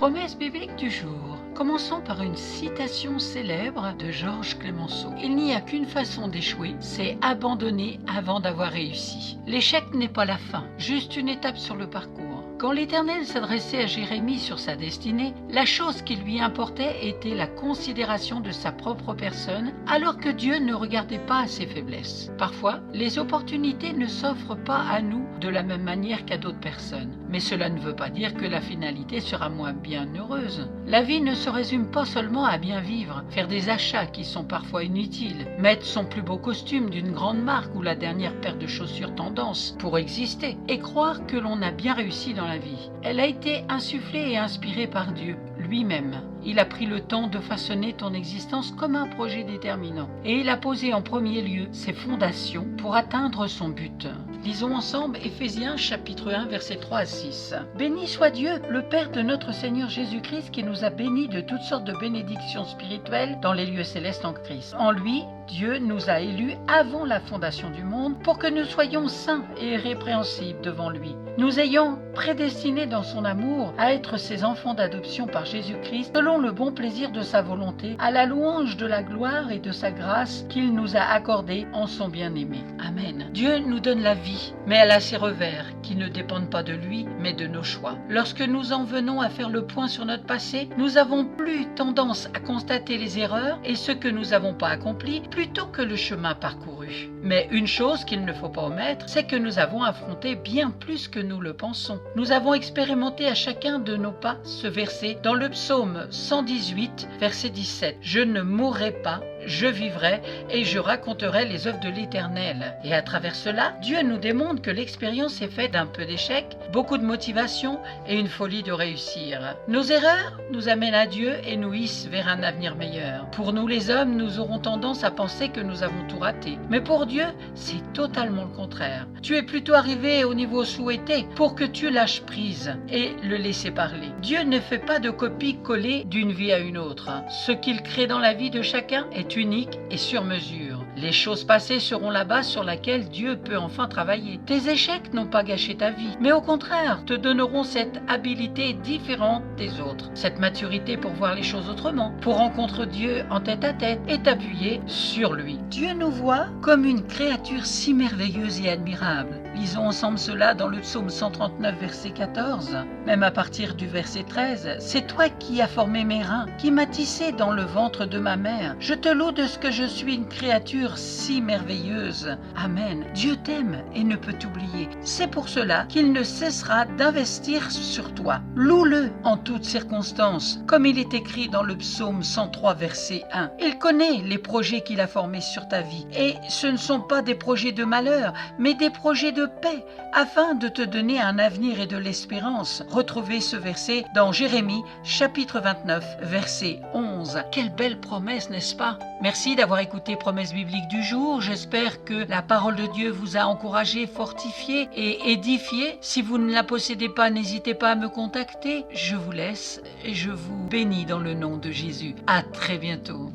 Promesse biblique du jour. Commençons par une citation célèbre de Georges Clemenceau. Il n'y a qu'une façon d'échouer, c'est abandonner avant d'avoir réussi. L'échec n'est pas la fin, juste une étape sur le parcours. Quand l'Éternel s'adressait à Jérémie sur sa destinée, la chose qui lui importait était la considération de sa propre personne, alors que Dieu ne regardait pas à ses faiblesses. Parfois, les opportunités ne s'offrent pas à nous de la même manière qu'à d'autres personnes. Mais cela ne veut pas dire que la finalité sera moins bien heureuse. La vie ne se résume pas seulement à bien vivre, faire des achats qui sont parfois inutiles, mettre son plus beau costume d'une grande marque ou la dernière paire de chaussures tendance pour exister, et croire que l'on a bien réussi dans la vie. Elle a été insufflée et inspirée par Dieu lui-même. Il a pris le temps de façonner ton existence comme un projet déterminant. Et il a posé en premier lieu ses fondations pour atteindre son but. Lisons ensemble Éphésiens chapitre 1 versets 3 à 6. Béni soit Dieu, le Père de notre Seigneur Jésus-Christ, qui nous a bénis de toutes sortes de bénédictions spirituelles dans les lieux célestes en Christ. En lui, Dieu nous a élus avant la fondation du monde pour que nous soyons saints et irrépréhensibles devant lui. Nous ayons prédestinés dans son amour à être ses enfants d'adoption par Jésus-Christ selon le bon plaisir de sa volonté, à la louange de la gloire et de sa grâce qu'il nous a accordée en son bien-aimé. Amen. Dieu nous donne la vie, mais elle a ses revers qui ne dépendent pas de lui, mais de nos choix. Lorsque nous en venons à faire le point sur notre passé, nous avons plus tendance à constater les erreurs et ce que nous n'avons pas accompli plutôt que le chemin parcouru. Mais une chose qu'il ne faut pas omettre, c'est que nous avons affronté bien plus que nous le pensons. Nous avons expérimenté à chacun de nos pas ce verset dans le psaume 118, verset 17. « Je ne mourrai pas, je vivrai et je raconterai les œuvres de l'Éternel. » Et à travers cela, Dieu nous démontre que l'expérience est faite d'un peu d'échecs, beaucoup de motivation et une folie de réussir. Nos erreurs nous amènent à Dieu et nous hissent vers un avenir meilleur. Pour nous les hommes, nous aurons tendance à penser que nous avons tout raté. Mais pour Dieu, c'est totalement le contraire. Tu es plutôt arrivé au niveau souhaité pour que tu lâches prise et le laisser parler. Dieu ne fait pas de copie-coller d'une vie à une autre. Ce qu'il crée dans la vie de chacun est unique et sur mesure. Les choses passées seront la base sur laquelle Dieu peut enfin travailler. Tes échecs n'ont pas gâché ta vie, mais au contraire te donneront cette habilité différente des autres, cette maturité pour voir les choses autrement, pour rencontrer Dieu en tête à tête et t'appuyer sur lui. Dieu nous voit comme une créature si merveilleuse et admirable. Lisons ensemble cela dans le psaume 139 verset 14, même à partir du verset 13. « C'est toi qui as formé mes reins, qui m'as tissé dans le ventre de ma mère. Je te loue de ce que je suis une créature si merveilleuse. » Amen. Dieu t'aime et ne peut t'oublier. C'est pour cela qu'il ne cessera d'investir sur toi. Loue-le en toutes circonstances, comme il est écrit dans le psaume 103 verset 1. Il connaît les projets qu'il a formés sur ta vie. Et ce ne sont pas des projets de malheur, mais des projets de paix, afin de te donner un avenir et de l'espérance. Retrouvez ce verset dans Jérémie, chapitre 29, verset 11. Quelle belle promesse, n'est-ce pas? Merci d'avoir écouté Promesse biblique du jour. J'espère que la parole de Dieu vous a encouragé, fortifié et édifié. Si vous ne la possédez pas, n'hésitez pas à me contacter. Je vous laisse et je vous bénis dans le nom de Jésus. À très bientôt.